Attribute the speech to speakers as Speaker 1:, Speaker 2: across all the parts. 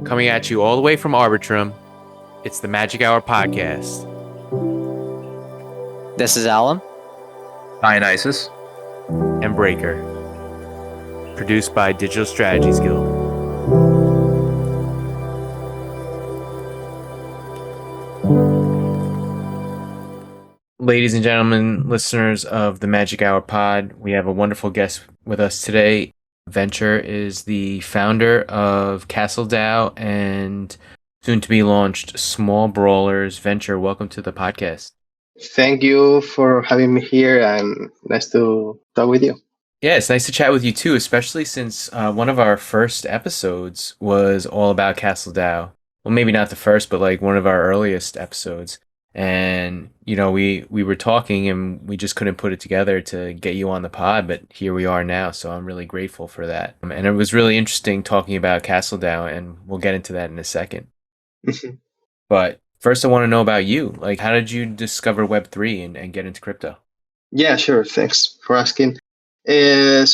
Speaker 1: Coming at you all the way from Arbitrum, it's the Magic Hour Podcast.
Speaker 2: This is Alan.
Speaker 3: Dionysus.
Speaker 1: And Braiker. Produced by Digital Strategies Guild. Ladies and gentlemen, listeners of the Magic Hour Pod, we have a wonderful guest with us today. Venture is the founder of CastleDAO and soon to be launched Smol Brawlers. Venture, welcome to the podcast.
Speaker 4: Thank you for having me here, and nice to talk with you.
Speaker 1: Yeah, it's nice to chat with you too, especially since one of our first episodes was all about CastleDAO. Well, maybe not the first, but like one of our earliest episodes. And, you know, we were talking and we just couldn't put it together to get you on the pod, but here we are now. So I'm really grateful for that. And it was really interesting talking about CastleDAO, and we'll get into that in a second. But first, I want to know about you. Like, how did you discover Web3 and get into crypto?
Speaker 4: Yeah, sure. Thanks for asking. I'm a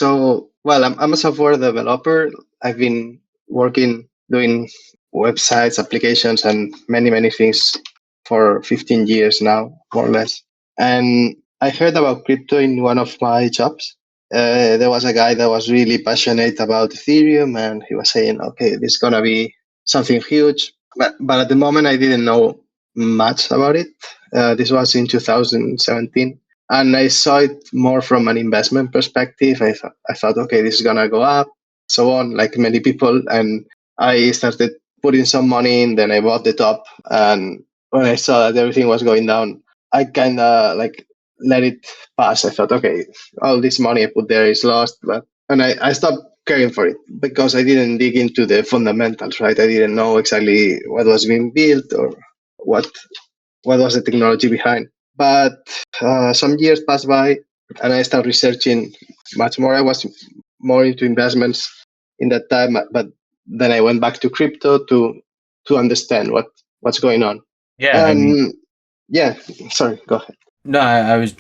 Speaker 4: software developer. I've been doing websites, applications, and many things for 15 years now, more or less. And I heard about crypto in one of my jobs. There was a guy that was really passionate about Ethereum, and he was saying, okay, this is going to be something huge. But at the moment, I didn't know much about it. This was in 2017. And I saw it more from an investment perspective. I thought, okay, this is going to go up, so on, like many people. And I started putting some money in, then I bought the top. And when I saw that everything was going down, I kind of like let it pass. I thought, okay, all this money I put there is lost. And I stopped caring for it because I didn't dig into the fundamentals, right? I didn't know exactly what was being built or what was the technology behind. But some years passed by and I started researching much more. I was more into investments in that time, but then I went back to crypto to understand what's going on.
Speaker 1: Yeah,
Speaker 4: Sorry, go ahead.
Speaker 1: No, I was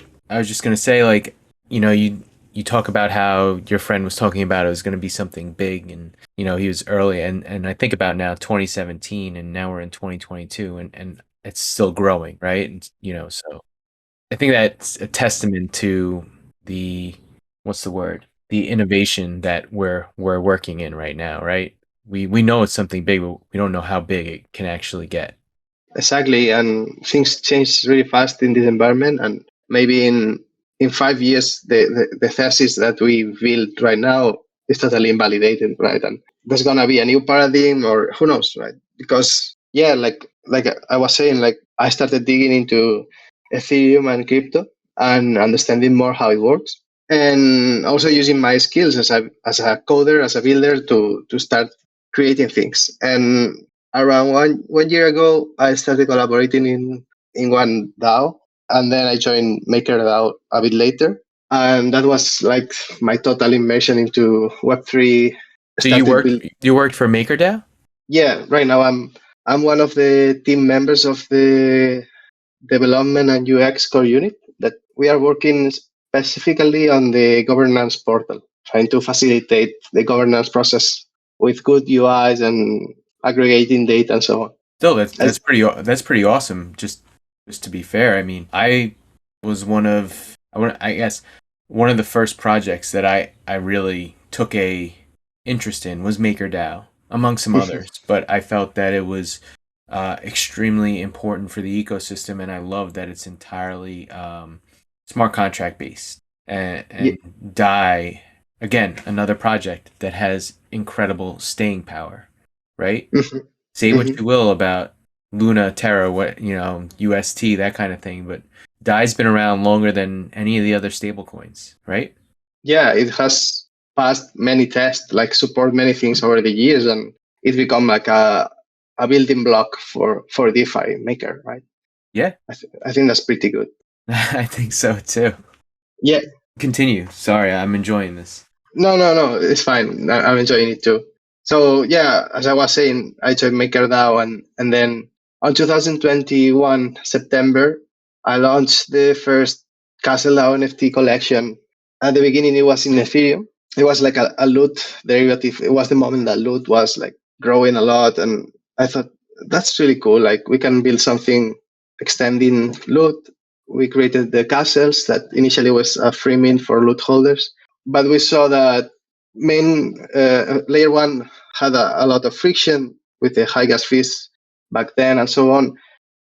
Speaker 1: just gonna say, like, you know, you talk about how your friend was talking about it was gonna be something big, and you know he was early, and I think about now 2017, and now we're in 2022, and it's still growing, right? And you know, so I think that's a testament to the the innovation that we're working in right now, right? We know it's something big, but we don't know how big it can actually get.
Speaker 4: Exactly, and things change really fast in this environment, and maybe in 5 years the thesis that we build right now is totally invalidated, right? And there's gonna be a new paradigm, or who knows, right? Because like I was saying, like I started digging into Ethereum and crypto and understanding more how it works, and also using my skills as a coder, as a builder to start creating things. And around one year ago, I started collaborating in one DAO, and then I joined MakerDAO a bit later, and that was like my total immersion into Web3.
Speaker 1: So you worked for MakerDAO?
Speaker 4: Yeah, right now I'm one of the team members of the development and UX core unit. That we are working specifically on the governance portal, trying to facilitate the governance process with good UIs and aggregating data and so on.
Speaker 1: Still, that's pretty awesome. Just to be fair, I mean, I was one of the first projects that I really took a interest in was MakerDAO, among some others. But I felt that it was extremely important for the ecosystem, and I love that it's entirely smart contract based. And DAI, again, another project that has incredible staying power, right? Say what you will about Luna, Terra, UST, that kind of thing, but DAI's been around longer than any of the other stablecoins, right?
Speaker 4: Yeah, it has passed many tests, like support many things over the years, and it's become like a building block for DeFi maker, right?
Speaker 1: Yeah.
Speaker 4: I think that's pretty good.
Speaker 1: I think so too.
Speaker 4: Yeah.
Speaker 1: Continue. Sorry, I'm enjoying this.
Speaker 4: No, it's fine. I'm enjoying it too. So yeah, as I was saying, I joined MakerDAO, and then on 2021 September, I launched the first CastleDAO NFT collection. At the beginning, it was in Ethereum. It was like a loot derivative. It was the moment that loot was like growing a lot, and I thought that's really cool. Like we can build something extending loot. We created the castles that initially was a free mint for loot holders, but we saw that main layer one had a lot of friction with the high gas fees back then and so on,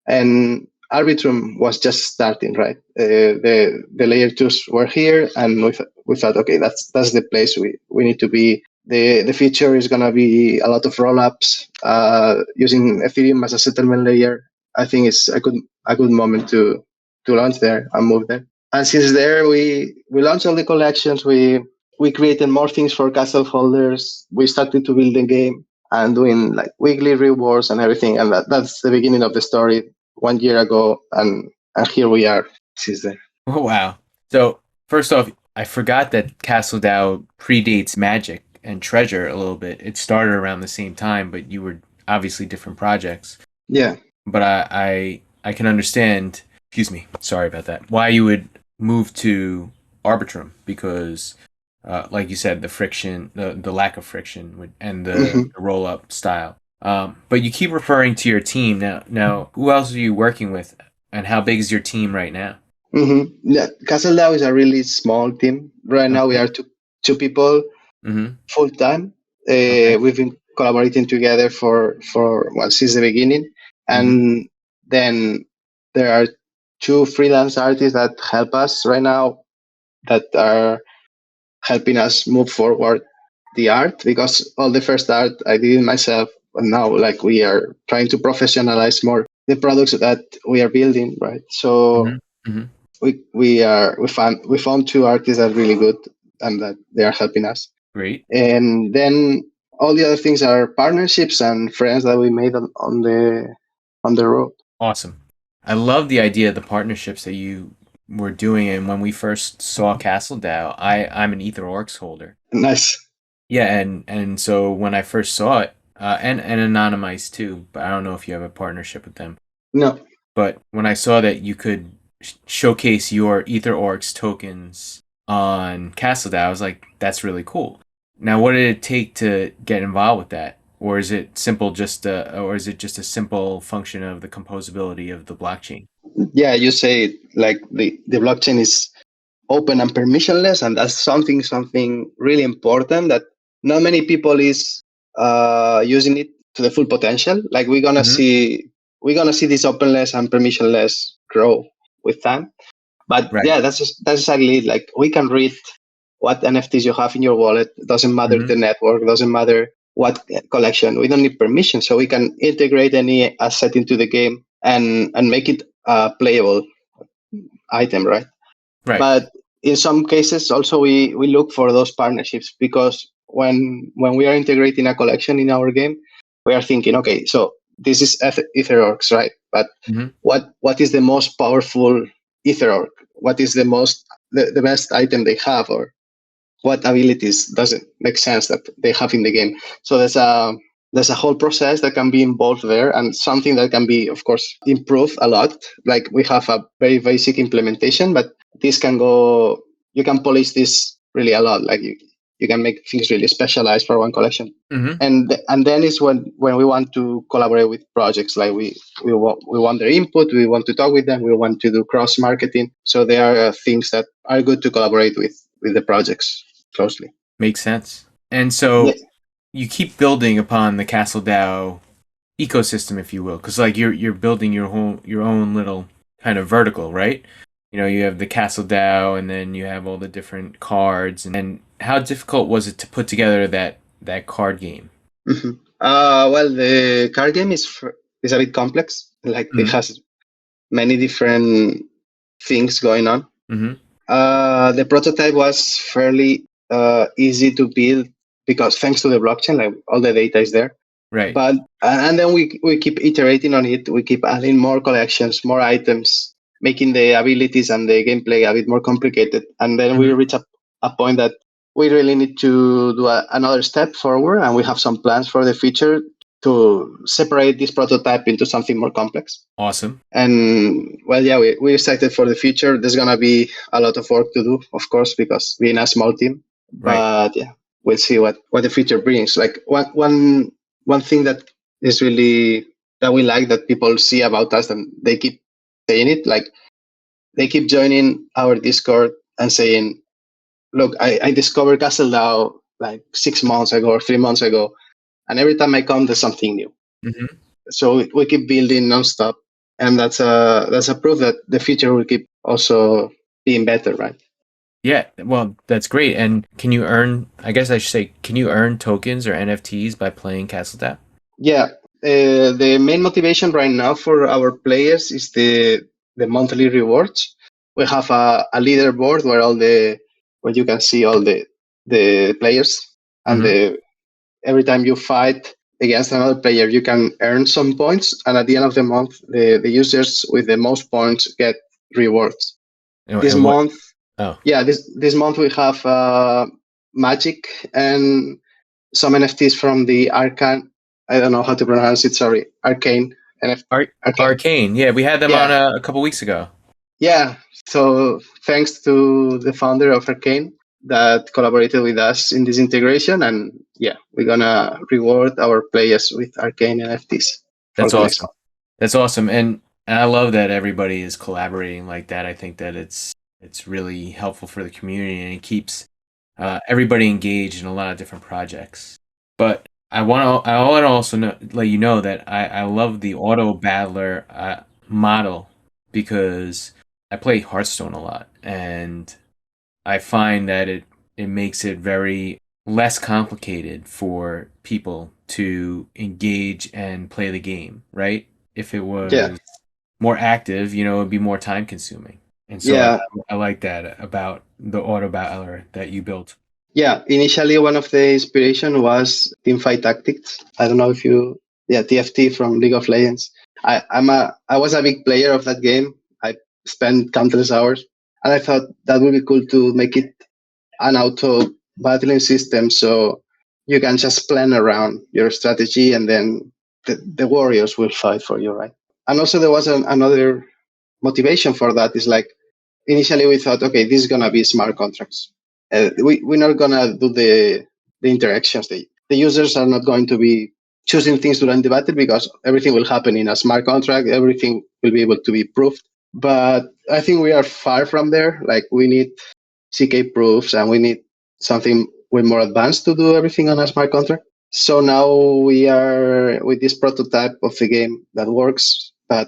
Speaker 4: and Arbitrum was just starting, right? The layer twos were here, and we thought, okay, that's the place we need to be. The future is gonna be a lot of rollups using Ethereum as a settlement layer. I think it's a good moment to launch there and move there. And since there, we launched all the collections. We created more things for castle holders. We started to build the game and doing like weekly rewards and everything. And that's the beginning of the story 1 year ago, and here we are since then.
Speaker 1: Oh, wow. So, first off, I forgot that CastleDAO predates Magic and Treasure a little bit. It started around the same time, but you were obviously different projects.
Speaker 4: Yeah.
Speaker 1: But I can understand, excuse me, sorry about that, why you would move to Arbitrum, because like you said, the friction, the lack of friction and the roll up style. But you keep referring to your team now. Who else are you working with, and how big is your team right now?
Speaker 4: Yeah, CastleDAO is a really small team. Right now, we are two people full time. We've been collaborating together for since the beginning, and then there are 2 freelance artists that help us right now, that are helping us move forward the art, because all the first art I did it myself, and now like we are trying to professionalize more the products that we are building, right? So we found 2 artists that are really good and that they are helping us.
Speaker 1: Great.
Speaker 4: And then all the other things are partnerships and friends that we made on the road.
Speaker 1: Awesome. I love the idea of the partnerships that you were doing. And when we first saw CastleDAO, I'm an EtherOrcs holder.
Speaker 4: Nice.
Speaker 1: Yeah, and so when I first saw it, and Anonymized too, but I don't know if you have a partnership with them.
Speaker 4: No.
Speaker 1: But when I saw that you could showcase your EtherOrcs tokens on CastleDAO, I was like, that's really cool. Now, what did it take to get involved with that? Or is it just a simple function of the composability of the blockchain?
Speaker 4: Yeah, you say it, like the blockchain is open and permissionless, and that's something really important that not many people is using it to the full potential. Like we're gonna see this openness and permissionless grow with time. But yeah, that's exactly it. Like we can read what NFTs you have in your wallet. It doesn't matter the network, doesn't matter what collection. We don't need permission, so we can integrate any asset into the game and make it a playable item, right? But in some cases, also we look for those partnerships, because when we are integrating a collection in our game, we are thinking, okay, so this is EtherOrcs, right? But what is the most powerful EtherOrc? What is the best item they have, or what abilities does it make sense that they have in the game? So there's a whole process that can be involved there, and something that can be, of course, improved a lot. Like we have a very basic implementation, but this can go, you can polish this really a lot. Like you can make things really specialized for one collection. And then is when we want to collaborate with projects. Like we want their input, we want to talk with them, we want to do cross marketing. So there are things that are good to collaborate with the projects closely.
Speaker 1: Makes sense. And so you keep building upon the CastleDAO ecosystem, if you will, because like you're building your own little kind of vertical, right? You know, you have the CastleDAO, and then you have all the different cards. And how difficult was it to put together that card game?
Speaker 4: Well, the card game is a bit complex. Like it has many different things going on. The prototype was fairly easy to build, because thanks to the blockchain, like all the data is there.
Speaker 1: Right.
Speaker 4: But and then we keep iterating on it. We keep adding more collections, more items, making the abilities and the gameplay a bit more complicated. And then we reach a point that we really need to do another step forward, and we have some plans for the future to separate this prototype into something more complex.
Speaker 1: Awesome.
Speaker 4: And well, yeah, we're excited for the future. There's gonna be a lot of work to do, of course, because being a small team. But yeah, we'll see what the future brings. Like one one thing that is really that we like that people see about us and they keep saying it, like they keep joining our Discord and saying, look, I discovered CastleDAO like 6 months ago or 3 months ago, and every time I come, there's something new.
Speaker 1: Mm-hmm.
Speaker 4: So we keep building nonstop, and that's a proof that the future will keep also being better, right?
Speaker 1: Yeah, well, that's great. And can you earn, I guess I should say, can you earn tokens or NFTs by playing CastleDAO?
Speaker 4: Yeah, the main motivation right now for our players is the monthly rewards. We have a leaderboard where you can see all the players, and
Speaker 1: Mm-hmm.
Speaker 4: every time you fight against another player, you can earn some points, and at the end of the month, the users with the most points get rewards. This
Speaker 1: And what?
Speaker 4: month,
Speaker 1: Oh,
Speaker 4: yeah, this month we have Magic and some NFTs from the Arcane. I don't know how to pronounce it. Sorry, Arcane NFT. Arcane.
Speaker 1: Arcane. Yeah, we had them on
Speaker 4: Yeah,
Speaker 1: a couple weeks ago.
Speaker 4: yeah. So thanks to the founder of Arcane that collaborated with us in this integration, and yeah, we're gonna reward our players with Arcane NFTs for
Speaker 1: That's
Speaker 4: the next
Speaker 1: awesome.
Speaker 4: month.
Speaker 1: That's awesome. And I love that everybody is collaborating like that. I think that it's really helpful for the community and it keeps everybody engaged in a lot of different projects. But I want to also let you know that I love the auto battler model because I play Hearthstone a lot and I find that it makes it very less complicated for people to engage and play the game, right? If it
Speaker 4: Yeah,
Speaker 1: was more active, it'd be more time consuming. And so
Speaker 4: yeah,
Speaker 1: I like that about the auto battler that you built.
Speaker 4: yeah. Initially, one of the inspiration was teamfight tactics. I don't know if you, yeah, TFT from League of Legends. I was a big player of that game. I spent countless hours, and I thought that would be cool to make it an auto battling system, so you can just plan around your strategy, and then the warriors will fight for you, right? And also there was another motivation for that. Is like initially we thought, okay, this is gonna be smart contracts. We're not gonna do the interactions. The users are not going to be choosing things during the battle because everything will happen in a smart contract. Everything will be able to be proved. But I think we are far from there. Like we need CK proofs and we need something way more advanced to do everything on a smart contract. So now we are with this prototype of the game that works, but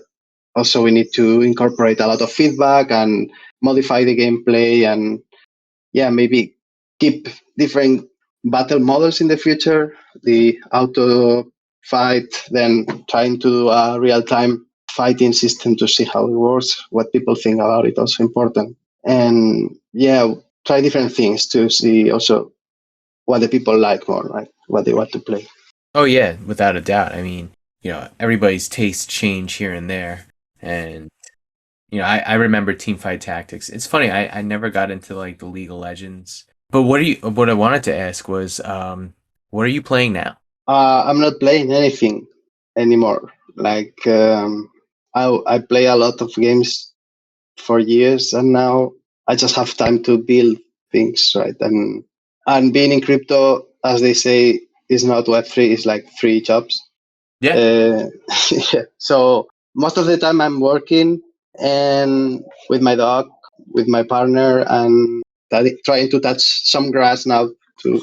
Speaker 4: also we need to incorporate a lot of feedback and modify the gameplay and yeah, maybe keep different battle models in the future, the auto fight, then trying to do a real time fighting system to see how it works, what people think about it, also important. And yeah, try different things to see also what the people like more, right? What they want to play.
Speaker 1: Oh yeah, without a doubt. I mean, everybody's tastes change here and there. And I remember Teamfight Tactics. It's funny, I never got into like the League of Legends. But what I wanted to ask was, what are you playing now?
Speaker 4: I'm not playing anything anymore. Like I play a lot of games for years, and now I just have time to build things, right? And being in crypto, as they say, is not Web3. It's like three jobs.
Speaker 1: Yeah,
Speaker 4: Uh, yeah. So most of the time I'm working and with my dog, with my partner, and trying to touch some grass now to,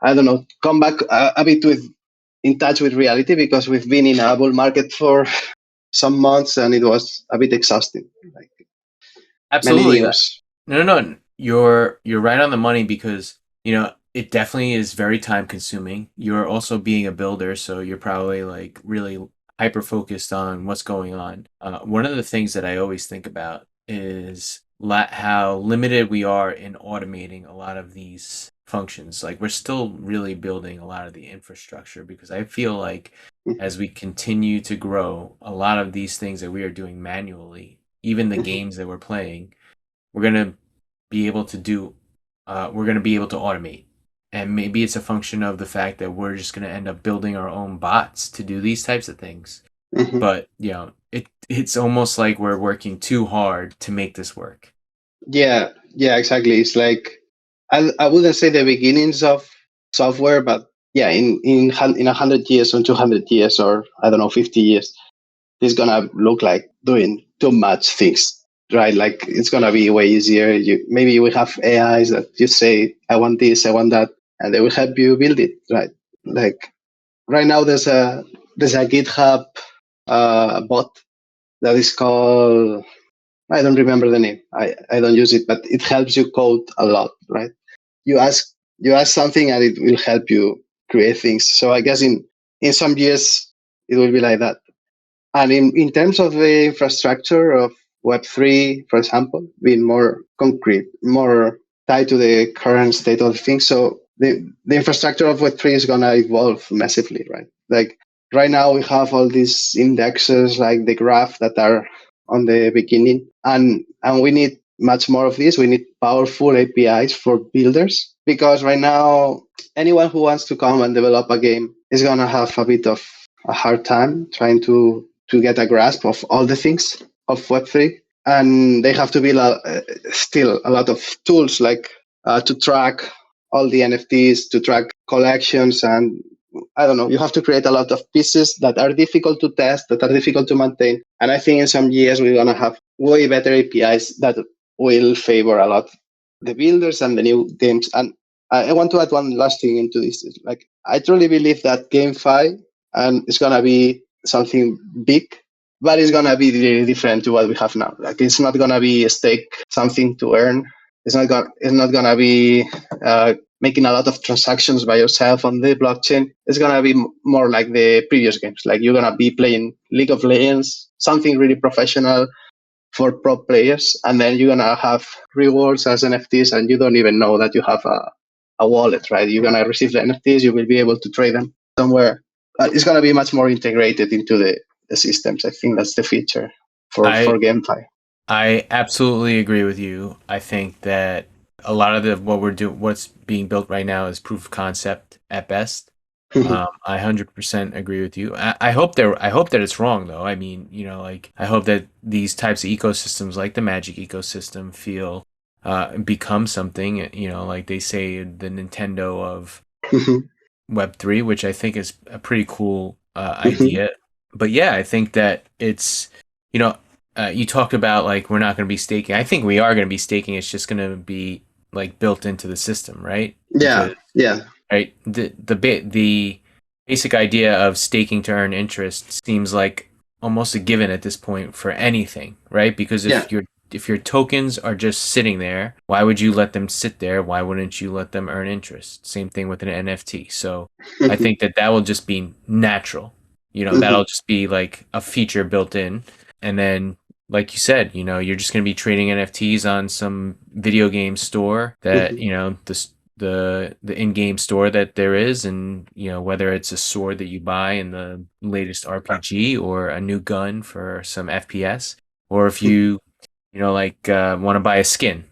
Speaker 4: I don't know, come back a bit with in touch with reality because we've been in a bull market for some months and it was a bit exhausting. Like many
Speaker 1: absolutely.
Speaker 4: news.
Speaker 1: No. You're right on the money because, it definitely is very time consuming. You're also being a builder, so you're probably like really hyper focused on what's going on. One of the things that I always think about is how limited we are in automating a lot of these functions. Like we're still really building a lot of the infrastructure because I feel like as we continue to grow, a lot of these things that we are doing manually, even the games that we're playing, we're gonna be able to do we're going to be able to automate, and maybe it's a function of the fact that we're just going to end up building our own bots to do these types of things.
Speaker 4: Mhm.
Speaker 1: But it's almost like we're working too hard to make this work.
Speaker 4: Yeah, exactly. It's like I wouldn't say the beginnings of software, but yeah, in 100 years or 200 years or I don't know 50 years, it's gonna look like doing too much things, right? Like it's gonna be way easier. Maybe we have AIs that you say I want this, I want that, and they will help you build it, right? Like right now there's a GitHub bot that is called, I don't remember the name. I don't use it, but it helps you code a lot, right? You ask you ask something and it will help you create things. So I guess in some years it will be like that. And in terms of the infrastructure of Web3, for example, being more concrete, more tied to the current state of things. So the infrastructure of Web3 is going to evolve massively, right? Like right now we have all these indexes like the graph that are on the beginning. And we need much more of this. We need powerful APIs for builders because right now anyone who wants to come and develop a game is going to have a bit of a hard time trying to get a grasp of all the things of Web3. And they have to build still a lot of tools like to track all the NFTs, to track collections. And I don't know, you have to create a lot of pieces that are difficult to test, that are difficult to maintain. And I think in some years we're going to have way better APIs that will favor a lot the builders and the new games. And I want to add one last thing into this. Like, I truly believe that GameFi and it's going to be something big, but it's gonna be really different to what we have now. Like it's not gonna be a stake, something to earn. It's not gonna be making a lot of transactions by yourself on the blockchain. It's gonna be more like the previous games. Like you're gonna be playing League of Legends, something really professional for pro players, and then you're gonna have rewards as NFTs, and you don't even know that you have a wallet, right? You're gonna receive the NFTs, you will be able to trade them somewhere. It's gonna be much more integrated into the systems. I think that's the feature for
Speaker 1: I
Speaker 4: GameFi.
Speaker 1: I absolutely agree with you. I think that a lot of what's being built right now is proof of concept at best. I 100% agree with you. I hope that it's wrong though. I mean, like I hope that these types of ecosystems, like the Magic ecosystem, become something. Like they say, the Nintendo of Web3, which I think is a pretty cool idea. But yeah, I think that it's you know you talked about like we're not going to be staking. I think we are going to be staking. It's just going to be like built into the system, right?
Speaker 4: Yeah, yeah.
Speaker 1: Right, the basic idea of staking to earn interest seems like almost a given at this point for anything, right? Because
Speaker 4: Yeah.
Speaker 1: if your tokens are just sitting there, why would you let them sit there? Why wouldn't you let them earn interest? Same thing with an NFT. So I think that will just be natural. That'll just be like a feature built in. And then, like you said, you're just going to be trading NFTs on some video game store that, the in-game store that there is, and whether it's a sword that you buy in the latest RPG or a new gun for some FPS, or if you like want to buy a skin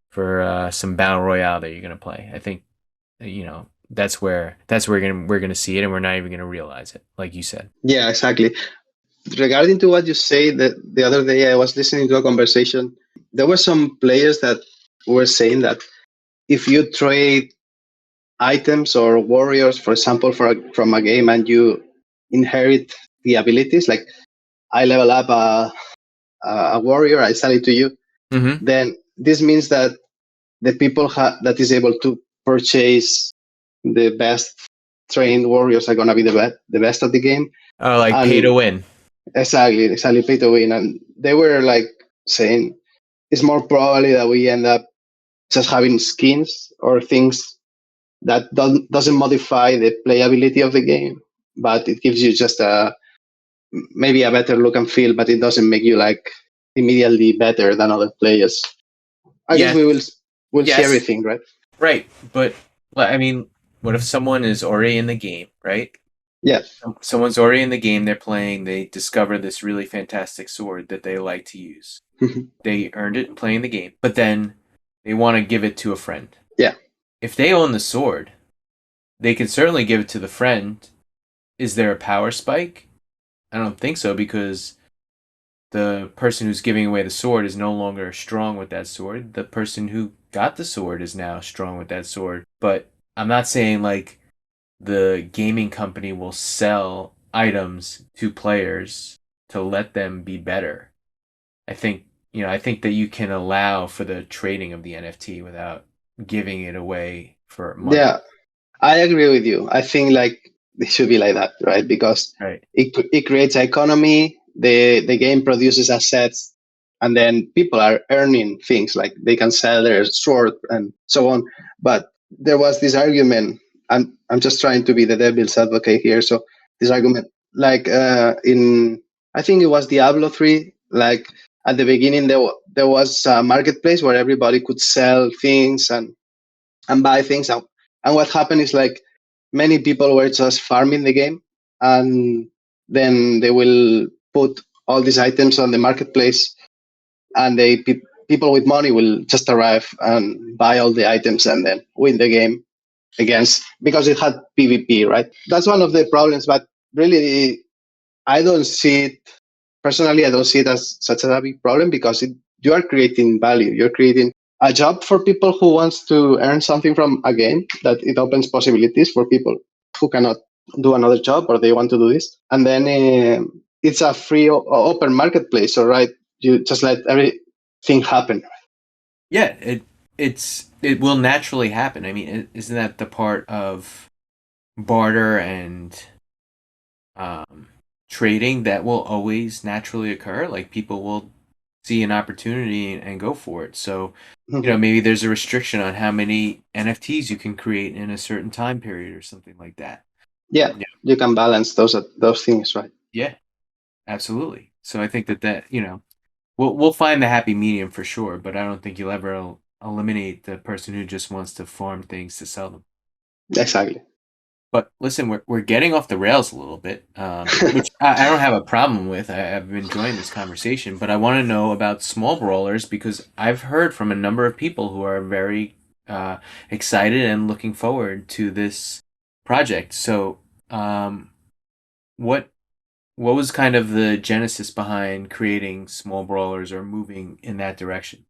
Speaker 1: for some battle royale that you're going to play. I think that's where we're gonna see it, and we're not even gonna realize it, like you said.
Speaker 4: Yeah, exactly. Regarding to what you say, the other day I was listening to a conversation. There were some players that were saying that if you trade items or warriors, for example, from a game, and you inherit the abilities, like I level up a warrior, I sell it to you, then this means that the people that is able to purchase the best trained warriors are going to be the best of the game.
Speaker 1: Oh, like pay
Speaker 4: And
Speaker 1: to win.
Speaker 4: exactly pay to win. And they were like saying it's more probably that we end up just having skins or things that doesn't modify the playability of the game, but it gives you just maybe a better look and feel, but it doesn't make you like immediately better than other players. I guess
Speaker 1: Yes.
Speaker 4: we'll see
Speaker 1: Yes.
Speaker 4: everything, right?
Speaker 1: Right. But I mean, what if someone is already in the game, right?
Speaker 4: Yeah.
Speaker 1: Someone's already in the game, they're playing, they discover this really fantastic sword that they like to use. They earned it playing the game, but then they want to give it to a friend.
Speaker 4: Yeah.
Speaker 1: If they own the sword, they can certainly give it to the friend. Is there a power spike? I don't think so, because the person who's giving away the sword is no longer strong with that sword. The person who got the sword is now strong with that sword. But I'm not saying like the gaming company will sell items to players to let them be better. I think that you can allow for the trading of the NFT without giving it away for money.
Speaker 4: Yeah, I agree with you. I think like it should be like that, right? Because
Speaker 1: Right.
Speaker 4: it creates economy. The game produces assets, and then people are earning things like they can sell their sword and so on. But there was this argument. I'm just trying to be the devil's advocate here. So this argument, like in I think it was Diablo 3. Like at the beginning, there was a marketplace where everybody could sell things and buy things. And what happened is like many people were just farming the game, and then they will put all these items on the marketplace, and people with money will just arrive and buy all the items and then win the game against because it had PvP, right? That's one of the problems, but really I don't see it personally. I don't see it as such a big problem because you are creating value. You're creating a job for people who wants to earn something from a game. That it opens possibilities for people who cannot do another job or they want to do this. And then it's a free open marketplace. All right, you just let everything happen.
Speaker 1: Yeah, it will naturally happen. I mean, isn't that the part of barter and trading that will always naturally occur? Like people will see an opportunity and go for it. So, maybe there's a restriction on how many NFTs you can create in a certain time period or something like that.
Speaker 4: Yeah, you can balance those things, right?
Speaker 1: Yeah, absolutely. So I think that we'll find the happy medium for sure, but I don't think you'll ever eliminate the person who just wants to farm things to sell them.
Speaker 4: Exactly.
Speaker 1: But listen, we're getting off the rails a little bit, which I don't have a problem with. I've been enjoying this conversation, but I want to know about Smol Brawlers because I've heard from a number of people who are very excited and looking forward to this project. So, what was kind of the genesis behind creating Smol Brawlers or moving in that direction?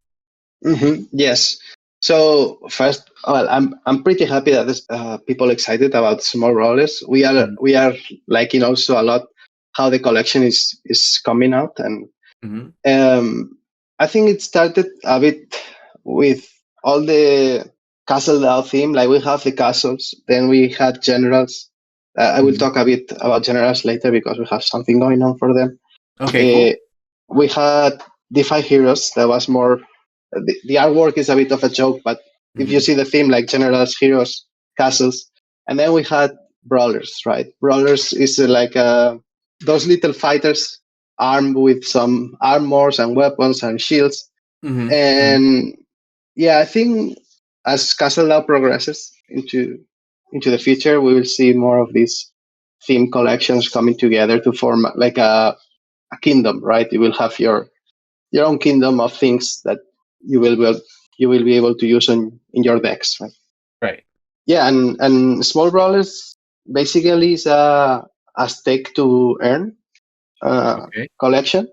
Speaker 4: Yes. So first, well, I'm pretty happy that there's people excited about Smol Brawlers. We are liking also a lot how the collection is coming out, and
Speaker 1: Mm-hmm.
Speaker 4: I think it started a bit with all the CastleDAO theme. Like we have the castles, then we had generals. I will
Speaker 1: Mm-hmm.
Speaker 4: talk a bit about generals later because we have something going on for them.
Speaker 1: Okay, cool.
Speaker 4: We had DeFi Heroes. That was more. The artwork is a bit of a joke, but if you
Speaker 1: Mm-hmm.
Speaker 4: see the theme, like generals, heroes, castles, and then we had brawlers, right? Brawlers is like those little fighters armed with some armors and weapons and shields.
Speaker 1: Mm-hmm. Mm-hmm.
Speaker 4: And yeah, I think as Castle now progresses into the future, we will see more of these theme collections coming together to form like a kingdom, right? You will have your own kingdom of things that you will be, you will be able to use in your decks, right?
Speaker 1: Right.
Speaker 4: Yeah, and Smol Brawlers basically is a stake to earn
Speaker 1: Okay.
Speaker 4: collection.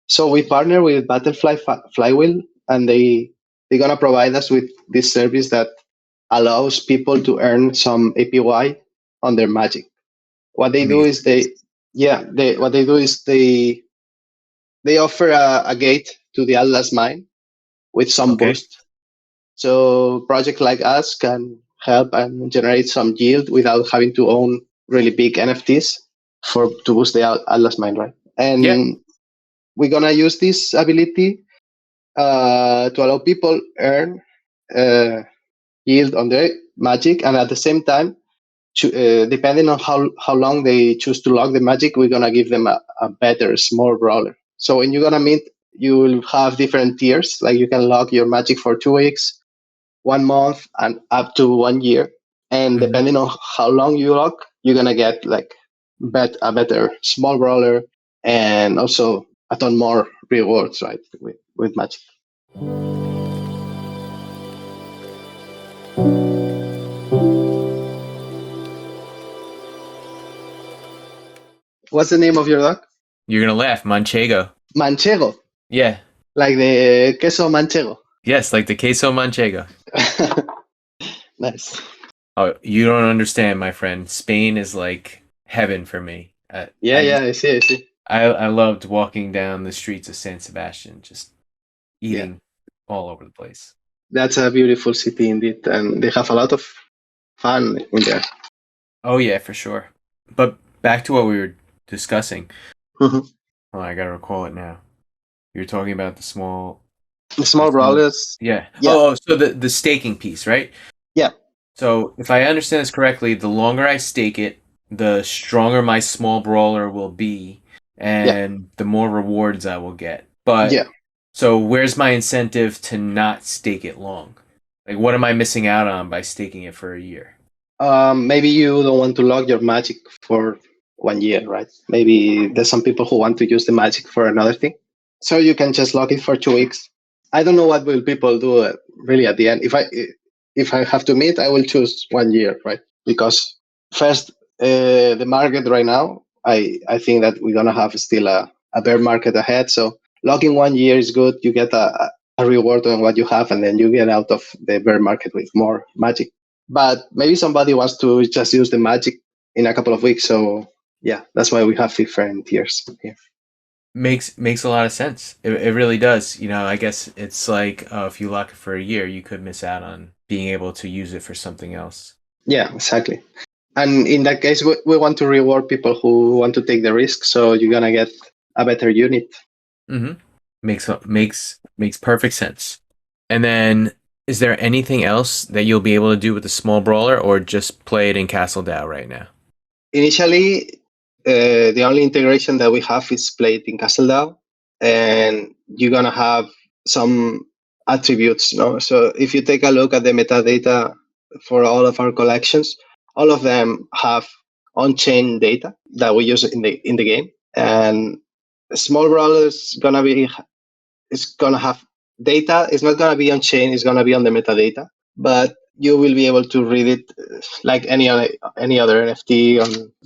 Speaker 4: So we partner with Butterfly Flywheel, and they're gonna provide us with this service that allows people to earn some APY on their magic. What they do is
Speaker 1: Amazing.
Speaker 4: they offer a gate to the Atlas mine with some
Speaker 1: Okay.
Speaker 4: boost. So projects like us can help and generate some yield without having to own really big NFTs for to boost the Atlas mine, right?
Speaker 1: Yeah.
Speaker 4: And we're gonna use this ability to allow people earn uh, yield on their magic, and at the same time, depending on how long they choose to lock the magic, we're gonna give them a better small brawler. So when you're gonna mint, you will have different tiers. Like you can lock your magic for 2 weeks, 1 month, and up to 1 year. And
Speaker 1: Mm-hmm.
Speaker 4: depending on how long you lock, you're gonna get like a better small brawler and also a ton more rewards, right? With magic. What's the name of your dog?
Speaker 1: You're gonna laugh, Manchego.
Speaker 4: Manchego,
Speaker 1: Yeah.
Speaker 4: like the queso manchego.
Speaker 1: Yes, like the queso Manchego.
Speaker 4: Nice.
Speaker 1: Oh, you don't understand, my friend. Spain is like heaven for me.
Speaker 4: Yeah, I see, I see.
Speaker 1: I loved walking down the streets of San Sebastian, just
Speaker 4: Yeah,
Speaker 1: eating all over the place.
Speaker 4: that's a beautiful city indeed, and they have a lot of fun in there.
Speaker 1: Oh yeah, for sure. But back to what we were discussing.
Speaker 4: Mhm.
Speaker 1: Oh, I gotta recall it now. You're talking about
Speaker 4: The
Speaker 1: the
Speaker 4: Smol
Speaker 1: small.
Speaker 4: Brawlers,
Speaker 1: Yeah.
Speaker 4: yeah,
Speaker 1: So the staking piece, right?
Speaker 4: yeah,
Speaker 1: So if I understand this correctly, the longer I stake it, the stronger my small brawler will be,
Speaker 4: yeah,
Speaker 1: and the more rewards I will get. But
Speaker 4: yeah.
Speaker 1: so where's my incentive to not stake it long? Like, what am I missing out on by staking it for a year?
Speaker 4: Maybe you don't want to log your magic for 1 year, right? Maybe there's some people who want to use the magic for another thing. So you can just log it for 2 weeks. I don't know what will people do really at the end. If I have to meet, I will choose 1 year, right? Because first, the market right now, I think that we're gonna have still a bear market ahead. So logging 1 year is good. You get a reward on what you have, and then you get out of the bear market with more magic. But maybe somebody wants to just use the magic in a couple of weeks. So yeah, that's why we have different tiers here.
Speaker 1: Makes a lot of sense. It really does. I guess it's like if you lock it for a year, you could miss out on being able to use it for something else.
Speaker 4: Yeah, exactly. And in that case, we want to reward people who want to take the risk. So you're gonna get a better unit.
Speaker 1: Mm-hmm. Makes perfect sense. And then, is there anything else that you'll be able to do with the small brawler, or just play it in CastleDAO right now?
Speaker 4: Initially, the only integration that we have is played in CastleDAO, and you're gonna have some attributes. No, so if you take a look at the metadata for all of our collections, all of them have on-chain data that we use in the game, and Small Brawlers it's gonna have data. It's not gonna be on chain. It's gonna be on the metadata, but you will be able to read it like any other NFT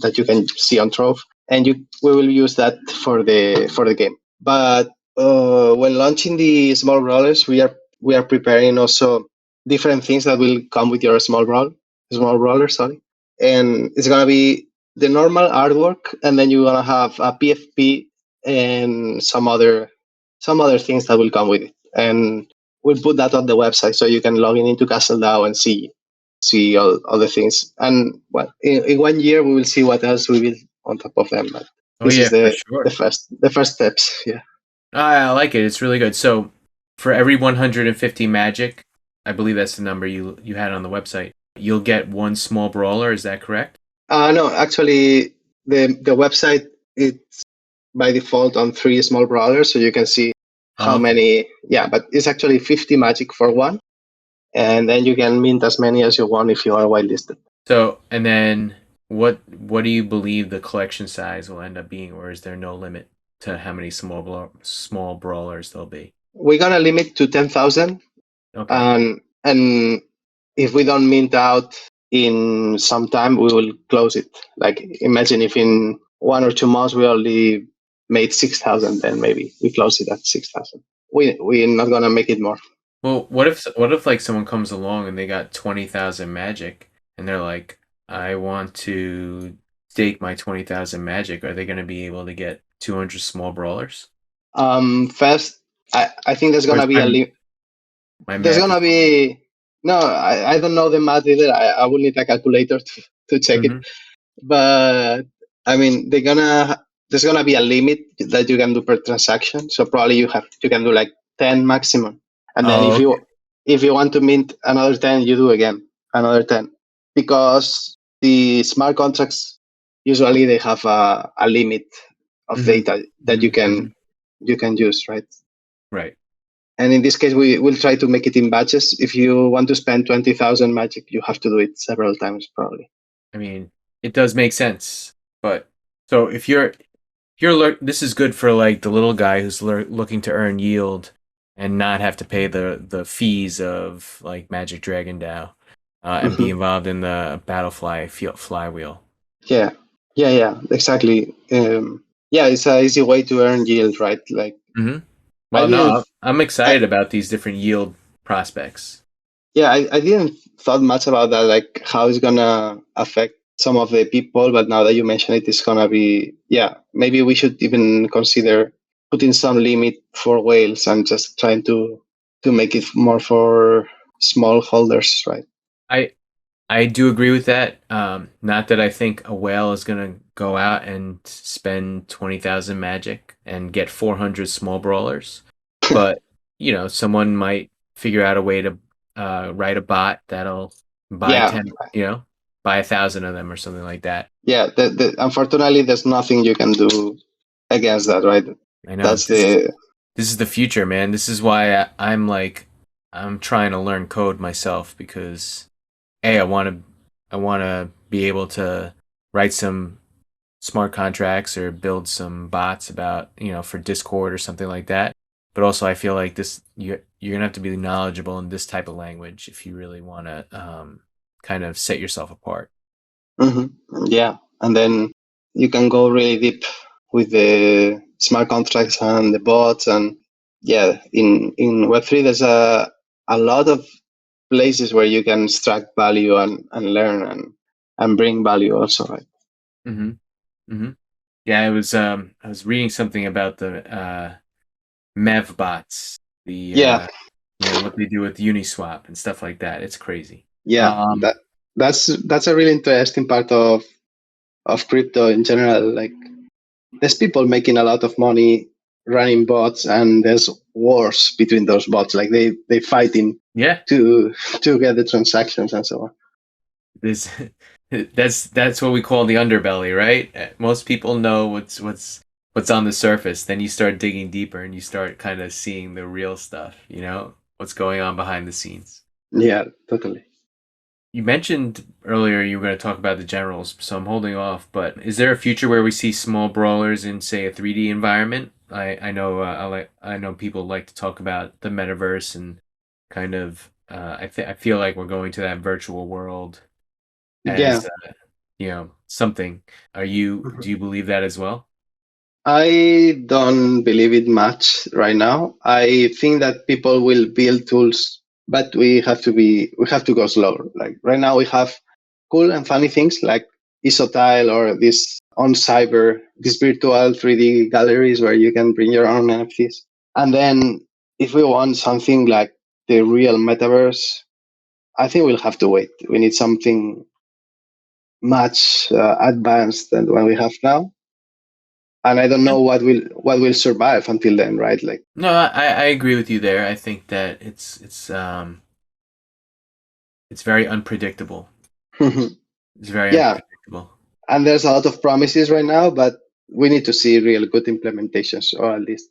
Speaker 4: that you can see on Trove, and we will use that for the game. But when launching the small brawlers, we are preparing also different things that will come with your small brawler, sorry, and it's gonna be the normal artwork, and then you're gonna have a PFP and some other things that will come with it. And we'll put that on the website so you can log in into CastleDAO and see all the things. And well, in 1 year we will see what else we will on top of them. But
Speaker 1: Oh
Speaker 4: this
Speaker 1: yeah,
Speaker 4: is
Speaker 1: for
Speaker 4: the
Speaker 1: sure.
Speaker 4: first steps. Yeah.
Speaker 1: I like it. It's really good. So, for every 150 magic, I believe that's the number you had on the website. You'll get one small brawler. Is that correct?
Speaker 4: No, actually, the website it's by default on 3 small brawlers, so you can see
Speaker 1: Oh,
Speaker 4: how
Speaker 1: okay.
Speaker 4: many. Yeah, but it's actually 50 magic for one, and then you can mint as many as you want if you are whitelisted.
Speaker 1: So, and then what do you believe the collection size will end up being, or is there no limit to how many small brawlers there'll be?
Speaker 4: We're gonna limit to 10,000,
Speaker 1: Okay.
Speaker 4: and if we don't mint out in some time, we will close it. Like imagine if in 1 or 2 months we only made 6,000, then maybe we close it at 6,000. We're not gonna make it more.
Speaker 1: Well, what if like someone comes along and they got 20,000 magic and they're like, I want to stake my 20,000 magic. Are they going to be able to get 200 small brawlers?
Speaker 4: First, I think there's
Speaker 1: Or is
Speaker 4: gonna be a limit.
Speaker 1: my
Speaker 4: There's
Speaker 1: math is
Speaker 4: gonna be no. I don't know the math either. I will need a calculator to check it.
Speaker 1: hmm
Speaker 4: But I mean, there's gonna be a limit that you can do per transaction. So probably you can do like 10 maximum, and then
Speaker 1: Oh, okay.
Speaker 4: if you want to mint another 10, you do again another 10, because the smart contracts usually they have a limit of
Speaker 1: hmm
Speaker 4: data that
Speaker 1: hmm hmm
Speaker 4: you can use, right?
Speaker 1: Right.
Speaker 4: And in this case, we will try to make it in batches. If you want to spend 20,000 magic, you have to do it several times, probably.
Speaker 1: I mean, it does make sense. But so this is good for like the little guy who's looking to earn yield and not have to pay the fees of like Magic Dragon DAO, and be
Speaker 4: Hmm.
Speaker 1: involved in the flywheel.
Speaker 4: Yeah, yeah, exactly. Yeah, it's an easy way to earn yield, right? Like
Speaker 1: hmm
Speaker 4: I
Speaker 1: Well, no,
Speaker 4: didn't.
Speaker 1: I'm
Speaker 4: I,
Speaker 1: excited about these different yield prospects.
Speaker 4: Yeah, I didn't thought much about that, like how it's gonna affect some of the people, but now that you mention it, it's gonna be, yeah, maybe we should even consider putting some limit for whales and just trying to make it more for small holders, right?
Speaker 1: I do agree with that. Not that I think a whale is gonna go out and spend 20,000 magic and get 400 small brawlers, but someone might figure out a way to write a bot that'll buy
Speaker 4: Yeah,
Speaker 1: 10, buy 1,000 of them or something like that.
Speaker 4: yeah. Unfortunately, there's nothing you can do against that, right?
Speaker 1: I know
Speaker 4: That's the
Speaker 1: this is the future, man. This is why I'm trying to learn code myself because hey, I want to be able to write some smart contracts or build some bots about, for Discord or something like that. But also I feel like you're gonna have to be knowledgeable in this type of language if you really want to kind of set yourself apart.
Speaker 4: hmm yeah, and then you can go really deep with the smart contracts and the bots, and yeah, in Web3 there's a lot of places where you can extract value and learn and bring value also, right?
Speaker 1: Mm-hmm. Mm-hmm. Yeah, I was reading something about the Mev bots, the
Speaker 4: Yeah,
Speaker 1: what they do with Uniswap and stuff like that. It's crazy.
Speaker 4: yeah,
Speaker 1: Um,
Speaker 4: that's a really interesting part of crypto in general. Like there's people making a lot of money running bots, and there's wars between those bots, like they fighting
Speaker 1: yeah,
Speaker 4: to to get the transactions and so on.
Speaker 1: this that's what we call the underbelly, right? Most people know what's on the surface. Then you start digging deeper and you start kind of seeing the real stuff, what's going on behind the scenes.
Speaker 4: Yeah, totally.
Speaker 1: You mentioned earlier you were going to talk about the generals, so I'm holding off. But is there a future where we see small brawlers in, say, a 3D environment? I know I know people like to talk about the metaverse and kind of I feel like we're going to that virtual world
Speaker 4: Yeah.
Speaker 1: as something. Do you believe that as well?
Speaker 4: I don't believe it much right now. I think that people will build tools, but we have to go slower. Like right now we have cool and funny things like Isotile or this on cyber, these virtual 3D galleries where you can bring your own NFTs. And then if we want something like the real metaverse, I think we'll have to wait. We need something much advanced than what we have now, and I don't
Speaker 1: Yeah.
Speaker 4: know what will survive until then, right? Like,
Speaker 1: No, I agree with you there. I think that it's very unpredictable. It's very
Speaker 4: yeah,
Speaker 1: unpredictable.
Speaker 4: and there's a lot of promises right now, but we need to see real good implementations, or at least,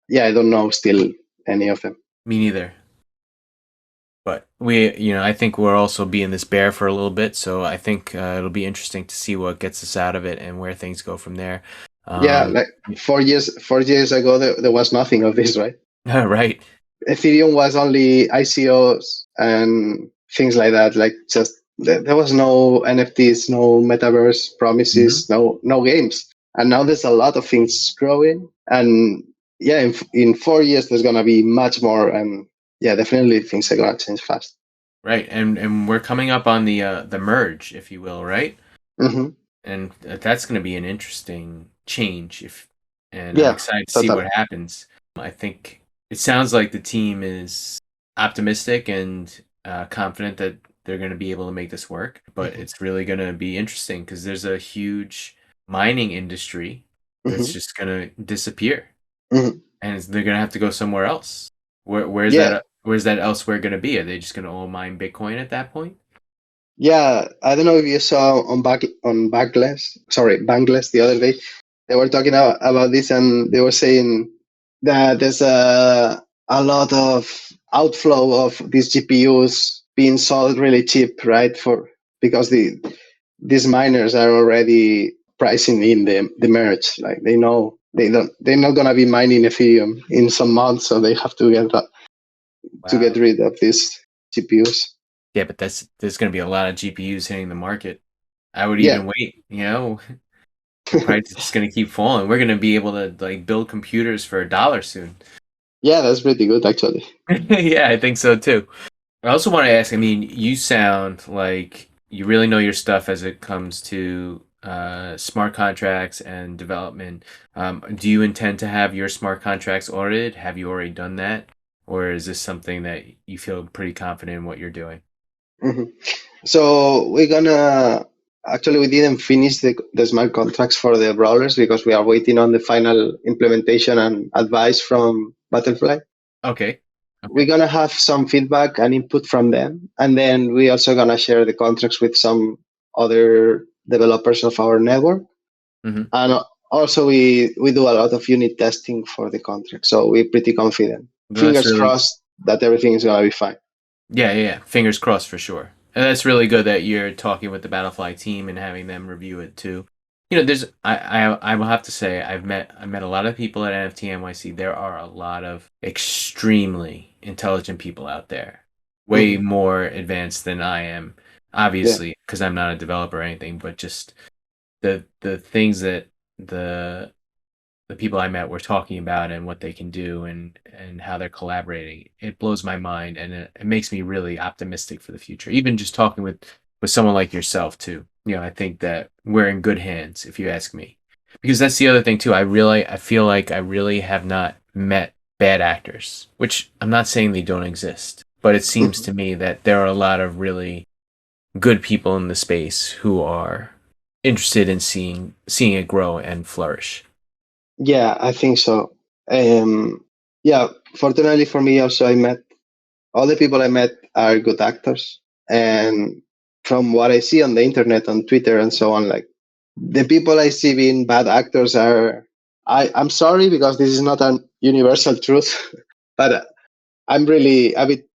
Speaker 4: yeah, I don't know still any of them.
Speaker 1: Me neither. But I think we'll also be in this bear for a little bit, so I think it'll be interesting to see what gets us out of it and where things go from there.
Speaker 4: Yeah,
Speaker 1: Um,
Speaker 4: like 4 years ago, there was nothing of this, right?
Speaker 1: right.
Speaker 4: Ethereum was only ICOs and things like that. Like just there was no NFTs, no metaverse
Speaker 1: Hmm.
Speaker 4: promises, no games. And now there's a lot of things growing. And yeah, in 4 years there's gonna be much more. And yeah, definitely things are gonna change fast.
Speaker 1: Right, and we're coming up on the merge, if you will, right?
Speaker 4: Hmm
Speaker 1: And that's going to be an interesting change. And I'm
Speaker 4: Yeah,
Speaker 1: excited to see
Speaker 4: totally.
Speaker 1: what happens. I think it sounds like the team is optimistic and confident that they're going to be able to make this work. But it's really going to be interesting because there's a huge mining industry that's
Speaker 4: hmm
Speaker 1: just going to disappear,
Speaker 4: hmm
Speaker 1: and they're going to have to go somewhere else.
Speaker 4: Yeah,
Speaker 1: Where's that elsewhere going to be? Are they just going to all mine Bitcoin at that point?
Speaker 4: yeah. I don't know if you saw on Bankless the other day. They were talking about this, and they were saying that there's a lot of outflow of these GPUs being sold really cheap, right? Because these miners are already pricing in the merge. Like they're not gonna be mining Ethereum in some months, so they have to get
Speaker 1: Wow.
Speaker 4: rid of these GPUs.
Speaker 1: Yeah, but there's going to be a lot of GPUs hitting the market. I would
Speaker 4: Yeah,
Speaker 1: even wait, the price is just going to keep falling. We're going to be able to like build computers for $1 soon.
Speaker 4: yeah, that's pretty good actually.
Speaker 1: Yeah, I think so too. I also want to ask, I mean, you sound like you really know your stuff as it comes to smart contracts and development. Do you intend to have your smart contracts audited? Have you already done that? Or is this something that you feel pretty confident in what you're doing?
Speaker 4: Mhm. So we're gonna actually we didn't finish the smart contracts for the brawlers because we are waiting on the final implementation and advice from Butterfly.
Speaker 1: Okay.
Speaker 4: We're
Speaker 1: Okay.
Speaker 4: gonna have some feedback and input from them, and then we also gonna share the contracts with some other developers of our network.
Speaker 1: Hmm.
Speaker 4: And also we do a lot of unit testing for the contract, so we're pretty confident.
Speaker 1: That's
Speaker 4: Fingers
Speaker 1: really,
Speaker 4: crossed that everything is gonna be fine.
Speaker 1: yeah, yeah, yeah. Fingers crossed for sure. And that's really good that you're talking with the Battlefly team and having them review it too. You know, there's I will have to say I met a lot of people at NFT NYC. There are a lot of extremely intelligent people out there, way
Speaker 4: Hmm.
Speaker 1: more advanced than I am.
Speaker 4: Yeah.
Speaker 1: Obviously, because I'm not a developer or anything, but just the things that the the people I met were talking about and what they can do and how they're collaborating. It blows my mind and it makes me really optimistic for the future. Even just talking with someone like yourself too. You know, I think that we're in good hands if you ask me. Because that's the other thing too. I feel like I really have not met bad actors, which I'm not saying they don't exist, but it seems
Speaker 4: Mhm.
Speaker 1: to me that there are a lot of really good people in the space who are interested in seeing it grow and flourish.
Speaker 4: Yeah, I think so. Yeah, fortunately for me, also I met all the people I met are good actors, and from what I see on the internet, on Twitter, and so on, like the people I see being bad actors are. I'm sorry because this is not a universal truth, but I'm really a bit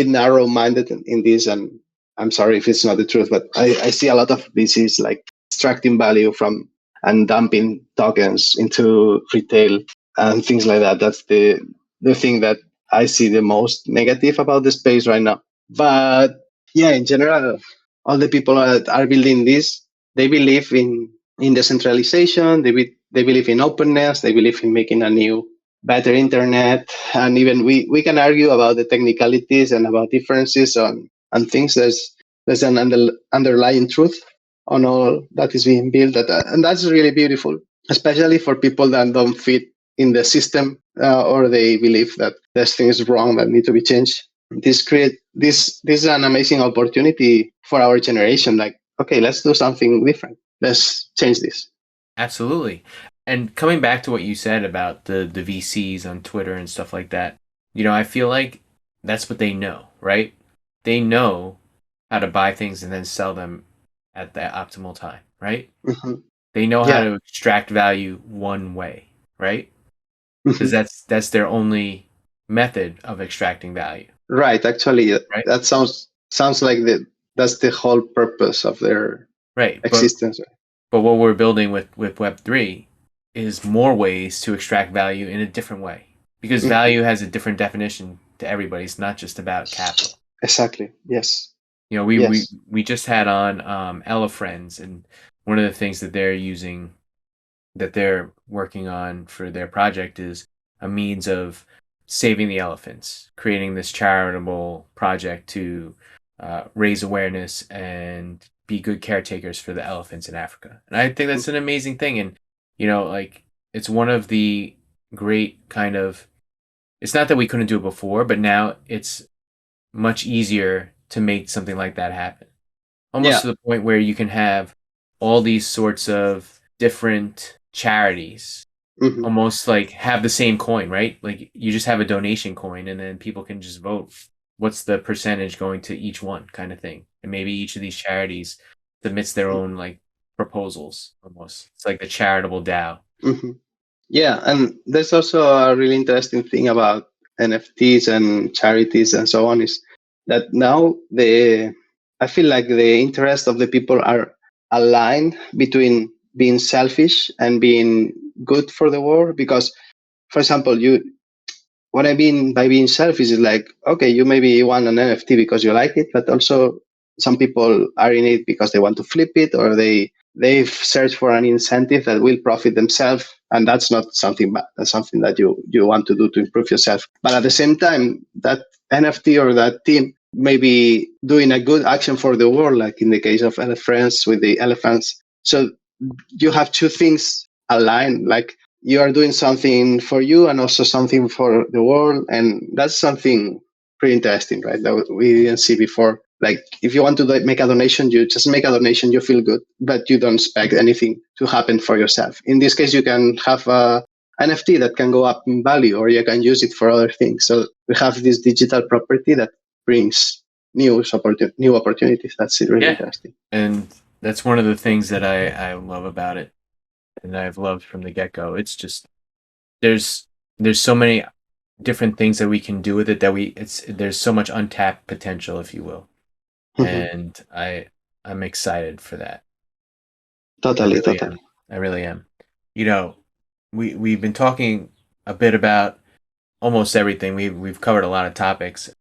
Speaker 4: narrow minded in this, and I'm sorry if it's not the truth, but I see a lot of VCs like extracting value from and dumping tokens into retail and things like that. That's the thing that I see the most negative about the space right now. But yeah, in general, all the people that are building this, they believe in decentralization. They believe in openness. They believe in making a new better internet, and even we can argue about the technicalities and about differences on things. There's an underlying truth on all that is being built, and that's really beautiful, especially for people that don't fit in the system, or they believe that there's things wrong that need to be changed. This is an amazing opportunity for our generation. Like, okay, let's do something different. Let's change this.
Speaker 1: Absolutely. And coming back to what you said about the VCs on Twitter and stuff like that, you know, I feel like that's what they know, right? They know how to buy things and then sell them at the optimal time, right?
Speaker 4: Hmm.
Speaker 1: They know how
Speaker 4: Yeah.
Speaker 1: to extract value one way, right? Because
Speaker 4: Hmm.
Speaker 1: that's their only method of extracting value,
Speaker 4: Right. Actually,
Speaker 1: right?
Speaker 4: that sounds like that's the whole purpose of their
Speaker 1: Right.
Speaker 4: existence.
Speaker 1: But what we're building with Web3 is more ways to extract value in a different way. Because
Speaker 4: Hmm.
Speaker 1: value has a different definition to everybody. It's not just about capital.
Speaker 4: Exactly. Yes.
Speaker 1: You know,
Speaker 4: Yes.
Speaker 1: we just had on Ella Friends, and one of the things that they're using, that they're working on for their project is a means of saving the elephants, creating this charitable project to raise awareness and be good caretakers for the elephants in Africa. And I think that's an amazing thing. And, you know, like it's one of the great kind of, it's not that we couldn't do it before, but now it's much easier to make something like that happen. Almost
Speaker 4: Yeah.
Speaker 1: to the point where you can have all these sorts of different charities
Speaker 4: Hmm.
Speaker 1: almost like have the same coin, right? Like you just have a donation coin and then people can just vote what's the percentage going to each one kind of thing. And maybe each of these charities submits their own like proposals almost. It's like the charitable DAO.
Speaker 4: Hmm. Yeah, and there's also a really interesting thing about NFTs and charities and so on is that now the I feel like the interest of the people are aligned between being selfish and being good for the world. Because, for example, what I mean by being selfish is like, okay, you maybe want an NFT because you like it, but also some people are in it because they want to flip it, or they've searched for an incentive that will profit themselves, and that's not something bad. That's something that you want to do to improve yourself. But at the same time, that NFT or that team maybe doing a good action for the world, like in the case of elephants with the elephants. So you have two things aligned, like you are doing something for you and also something for the world, and that's something pretty interesting, right? That we didn't see before. Like if you want to make a donation, you just make a donation, you feel good, but you don't expect anything to happen for yourself. In this case, you can have a NFT that can go up in value, or you can use it for other things. So we have this digital property that brings new opportunities. That's really
Speaker 1: Yeah,
Speaker 4: interesting.
Speaker 1: and that's one of the things that I love about it, and I've loved from the get go. It's just there's so many different things that we can do with it that there's so much untapped potential, if you will, and I'm excited for that. I
Speaker 4: Totally,
Speaker 1: really am.
Speaker 4: totally.
Speaker 1: I really am. You know, we've been talking a bit about almost everything. We've covered a lot of topics.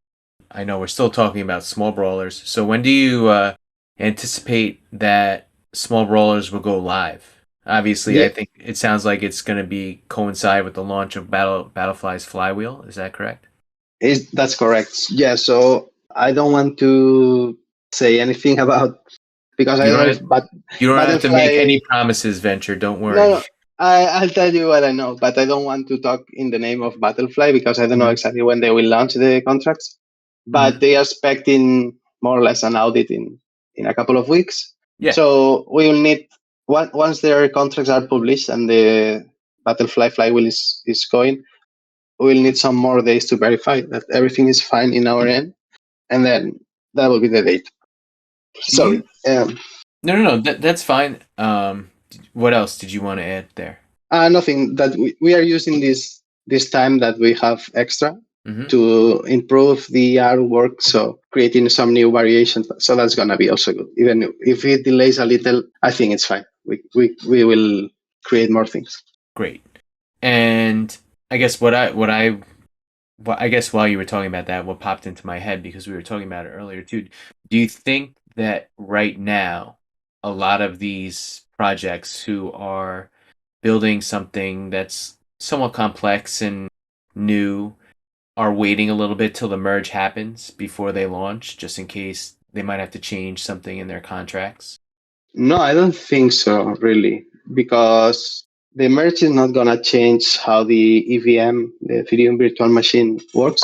Speaker 1: I know we're still talking about Smol Brawlers. So when do you anticipate that Smol Brawlers will go live? Obviously,
Speaker 4: Yeah,
Speaker 1: I think it sounds like it's going to be coincide with the launch of Battlefly's Flywheel. Is that correct?
Speaker 4: that's correct. Yeah, so I don't want to say anything about, because I
Speaker 1: You
Speaker 4: don't know
Speaker 1: don't
Speaker 4: if
Speaker 1: have, you don't have to make
Speaker 4: Butterfly.
Speaker 1: any promises, Venture. Don't
Speaker 4: No,
Speaker 1: worry.
Speaker 4: no, I'll tell you what I know, but I don't want to talk in the name of Butterfly because I don't know
Speaker 1: Hmm.
Speaker 4: exactly when they will launch the contracts. But
Speaker 1: Hmm.
Speaker 4: they are expecting more or less an audit in a couple of weeks.
Speaker 1: Yeah.
Speaker 4: So we will need, once their contracts are published and the Butterfly flywheel is going, we'll need some more days to verify that everything is fine in our end, and then that will be the date.
Speaker 1: Do you?
Speaker 4: Sorry.
Speaker 1: No. That's fine. What else did you want to add there?
Speaker 4: Nothing, that we are using this time that we have extra
Speaker 1: Hmm.
Speaker 4: to improve the artwork, so creating some new variations. So that's gonna be also good. Even if it delays a little, I think it's fine. We will create more things.
Speaker 1: Great. And I guess I guess while you were talking about that, what popped into my head, because we were talking about it earlier too, do you think that right now a lot of these projects who are building something that's somewhat complex and new are waiting a little bit till the merge happens before they launch, just in case they might have to change something in their contracts?
Speaker 4: No, I don't think so, really, because the merge is not gonna change how the EVM, the Ethereum virtual machine, works.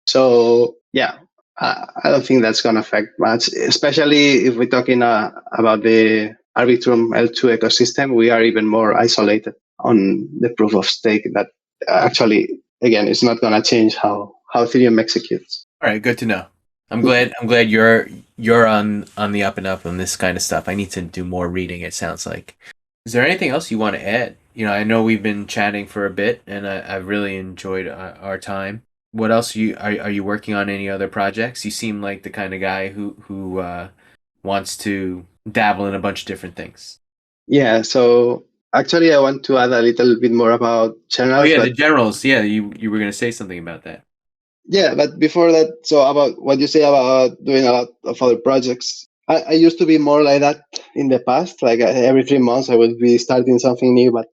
Speaker 4: So yeah, I don't think that's going to affect much, especially if we're talking about the Arbitrum L2 ecosystem. We are even more isolated on the proof of stake that actually, again, it's not going to change how Ethereum executes.
Speaker 1: All right, good to know. I'm glad you're on the up and up on this kind of stuff. I need to do more reading, it sounds like. Is there anything else you want to add? I know we've been chatting for a bit, and I've really enjoyed our time. What else are you working on? Any other projects? You seem like the kind of guy who wants to dabble in a bunch of different things.
Speaker 4: Yeah, so actually, I want to add a little bit more about
Speaker 1: Oh
Speaker 4: channels,
Speaker 1: yeah,
Speaker 4: but
Speaker 1: the generals. Yeah, you were gonna say something about that.
Speaker 4: yeah, but before that, so about what you say about doing a lot of other projects. I used to be more like that in the past. Like every 3 months, I would be starting something new. But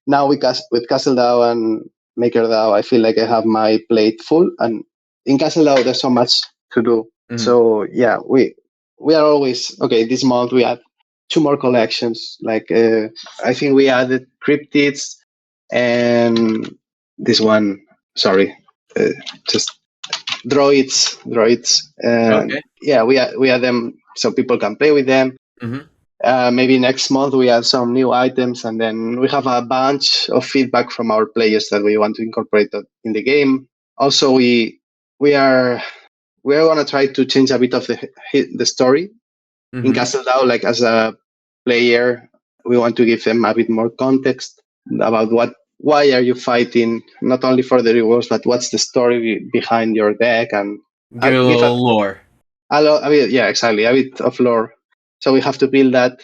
Speaker 4: now with CastleDAO and MakerDAO, I feel like I have my plate full. And in CastleDAO, there's so much to do.
Speaker 1: Hmm.
Speaker 4: So yeah, we are always okay. This month we had two more collections. Like I think we added cryptids and this one. Sorry, just droids, and
Speaker 1: Okay.
Speaker 4: yeah, we add them so people can play with them.
Speaker 1: Hmm.
Speaker 4: Maybe next month we add some new items, and then we have a bunch of feedback from our players that we want to incorporate in the game. Also, we are we are gonna try to change a bit of the story in
Speaker 1: Hmm.
Speaker 4: CastleDAO. Like as a player, we want to give them a bit more context about why are you fighting, not only for the rewards, but what's the story behind your deck, and
Speaker 1: Give it a
Speaker 4: give
Speaker 1: little lore.
Speaker 4: a bit, yeah, exactly, a bit of lore. So we have to build that,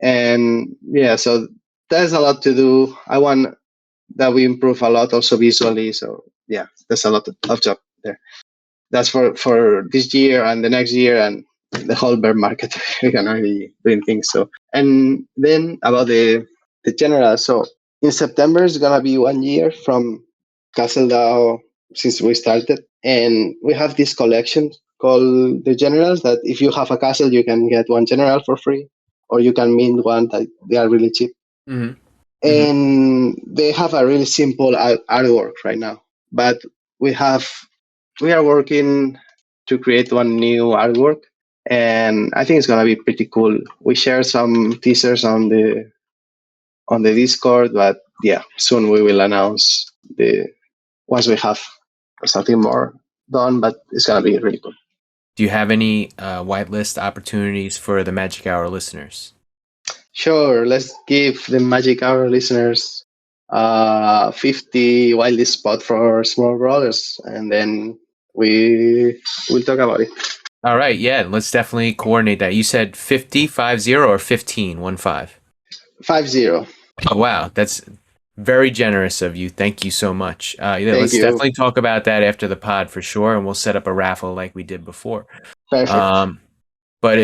Speaker 4: and yeah, so there's a lot to do. I want that we improve a lot also visually. So yeah, there's a lot of job there. That's for this year and the next year and the whole bear market. We're gonna be doing things. So and then about the general. So in September is gonna be 1 year from CastleDAO since we started, and we have this collection called the generals, that if you have a castle, you can get one general for free, or you can mint one that they are really cheap.
Speaker 1: Mm-hmm.
Speaker 4: And they have a really simple artwork right now. But we are working to create one new artwork, and I think it's gonna be pretty cool. We share some teasers on the Discord, but yeah, soon we will announce the once we have something more done. But it's gonna be really cool.
Speaker 1: Do you have any whitelist opportunities for the Magic Hour listeners?
Speaker 4: Sure, let's give the Magic Hour listeners 50 whitelist spot for Smol Brawlers, and then we will talk about it.
Speaker 1: All right, yeah, let's definitely coordinate that. You said 50, 50 or 15, 15?
Speaker 4: 50.
Speaker 1: Oh, wow, that's very generous of you. Thank you so much. Yeah,
Speaker 4: Thank
Speaker 1: let's
Speaker 4: you.
Speaker 1: definitely talk about that after the pod for sure, and we'll set up a raffle like we did before.
Speaker 4: Perfect.
Speaker 1: But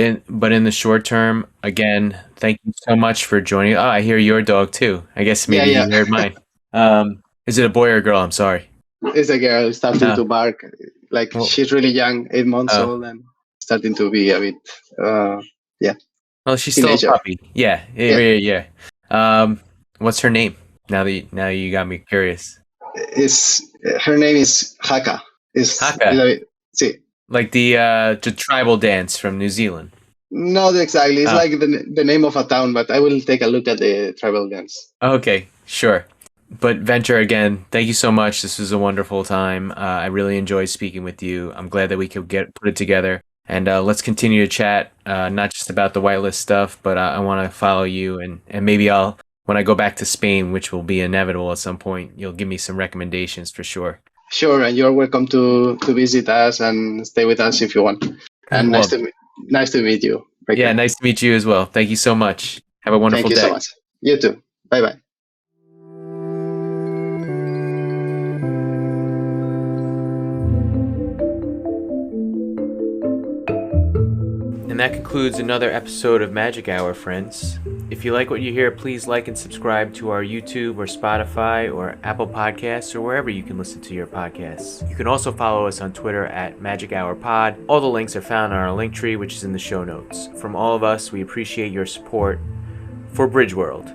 Speaker 1: in the short term, again, thank you so much for joining. Oh, I hear your dog too. I guess maybe
Speaker 4: Yeah.
Speaker 1: you heard mine. Is it a boy or a girl? I'm sorry.
Speaker 4: It's a girl starting to bark. Like,
Speaker 1: Well,
Speaker 4: she's really young, 8 months old, and starting to be a bit,
Speaker 1: well, she's
Speaker 4: teenager.
Speaker 1: still a puppy. Yeah. What's her name? Now you got me curious.
Speaker 4: Her name is Haka.
Speaker 1: Haka.
Speaker 4: See.
Speaker 1: Like the tribal dance from New Zealand.
Speaker 4: Not exactly. It's like the name of a town, but I will take a look at the tribal dance.
Speaker 1: Okay, sure. But Venture, again, thank you so much. This was a wonderful time. I really enjoyed speaking with you. I'm glad that we could put it together. And let's continue to chat, not just about the whitelist stuff, but I want to follow you. And maybe when I go back to Spain, which will be inevitable at some point, you'll give me some recommendations for sure.
Speaker 4: Sure, and you're welcome to visit us and stay with us if you want. And nice to meet you, Braiker.
Speaker 1: Yeah, nice to meet you as well. Thank you so much. Have a wonderful day.
Speaker 4: Thank you so much. You too. Bye-bye.
Speaker 1: And that concludes another episode of Magic Hour, friends. If you like what you hear, please like and subscribe to our YouTube or Spotify or Apple Podcasts or wherever you can listen to your podcasts. You can also follow us on Twitter at Magic Hour Pod. All the links are found on our link tree, which is in the show notes. From all of us, we appreciate your support for Bridge World.